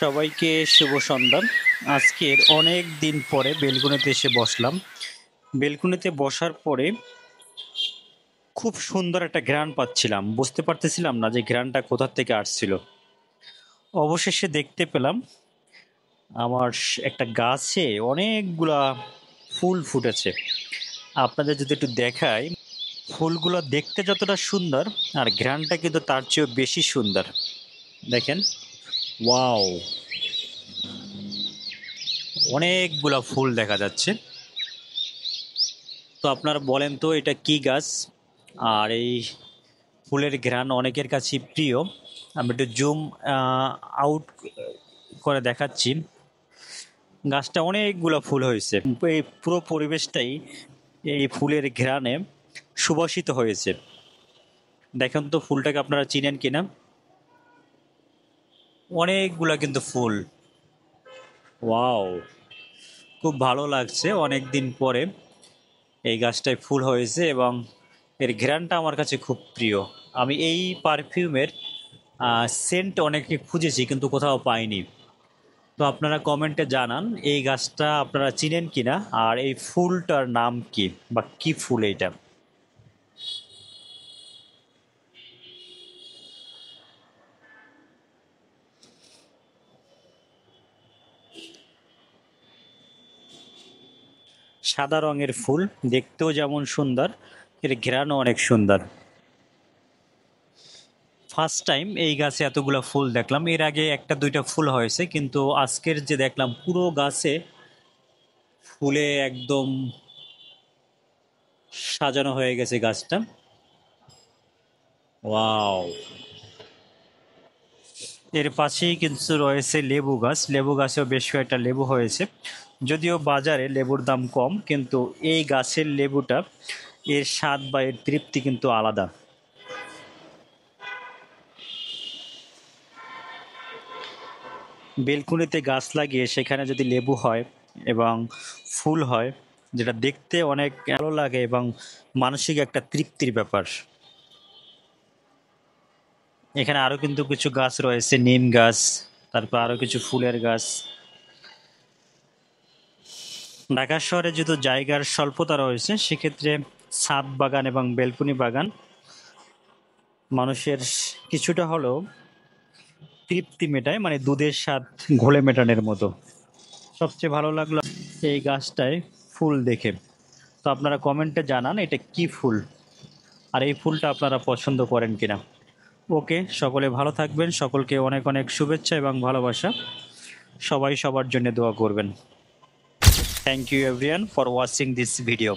সবাইকে শুভ সন্ধ্যা। আজকের অনেক দিন পরে বেলকুনিতে এসে বসলাম। বেলকুনিতে বসার পরে খুব সুন্দর একটা ঘ্রাণ পাচ্ছিলাম, বুঝতে পারতেছিলাম না যে ঘ্রাণটা কোথা থেকে আসছিল। অবশেষে দেখতে পেলাম আমার একটা গাছে অনেকগুলা ফুল ফুটেছে। আপনাদের যদি একটু দেখাই, ফুলগুলো দেখতে যতটা সুন্দর আর ঘ্রাণটা কিন্তু তার চেয়েও বেশি সুন্দর। দেখেন, ওয়াও, অনেকগুলা ফুল দেখা যাচ্ছে। তো আপনারা বলেন তো এটা কি গাছ? আর এই ফুলের ঘ্রাণ অনেকের কাছে প্রিয়। আমি একটু জুম আউট করে দেখাচ্ছি। গাছটা অনেকগুলো ফুল হয়েছে, এই পুরো পরিবেশটাই এই ফুলের ঘ্রাণে সুবাসিত হয়েছে। দেখেন তো ফুলটাকে আপনারা চিনেন কিনা। অনেকগুলা কিন্তু ফুল, ওয়াও, খুব ভালো লাগছে। অনেক দিন পরে এই গাছটায় ফুল হয়েছে এবং এর ঘ্রাণটা আমার কাছে খুব প্রিয়। আমি এই পারফিউমের সেন্ট অনেকে খুঁজেছি কিন্তু কোথাও পাইনি। তো আপনারা কমেন্টে জানান এই গাছটা আপনারা চিনেন কিনা আর এই ফুলটার নাম কি বা কি ফুল এইটা। সাদা রঙের ফুল, দেখতেও যেমন সুন্দর, এর ঘ্রাণও অনেক সুন্দর। ফার্স্ট টাইম এই গাছে এতগুলো ফুল দেখলাম। এর আগে একটা দুইটা ফুল হয়েছে, কিন্তু আজকের যে দেখলাম পুরো গাছে ফুলে একদম সাজানো হয়ে গেছে গাছটা। ওয়াও, এর পাশেই কিন্তু রয়েছে লেবু গাছ। লেবু গাছেও বেশ কয়েকটা লেবু হয়েছে। যদিও বাজারে লেবুর দাম কম, কিন্তু এই গাছের লেবুটা, এর স্বাদ বা এর তৃপ্তি কিন্তু আলাদা। বেলকুনিতে গাছ লাগিয়ে সেখানে যদি লেবু হয় এবং ফুল হয়, যেটা দেখতে অনেক ভালো লাগে এবং মানসিক একটা তৃপ্তির ব্যাপার। এখানে আরও কিন্তু কিছু গাছ রয়েছে, নিম গাছ, তারপর আরও কিছু ফুলের গাছ। ঢাকা শহরে যেহেতু জায়গার স্বল্পতা রয়েছে, সেক্ষেত্রে ছাদ বাগান এবং বেলকুনি বাগান মানুষের কিছুটা হলেও তৃপ্তি মেটায়, মানে দুধের স্বাদ ঘোলে মেটানোর মতো। সবচেয়ে ভালো লাগলো এই গাছটায় ফুল দেখে। তো আপনারা কমেন্টে জানান এটা কি ফুল আর এই ফুলটা আপনারা পছন্দ করেন কিনা। ওকে, সকলে ভালো থাকবেন, সকলকে অনেক অনেক শুভেচ্ছা এবং ভালোবাসা। সবাই সবার জন্য দোয়া করবেন। Thank you everyone for watching this video.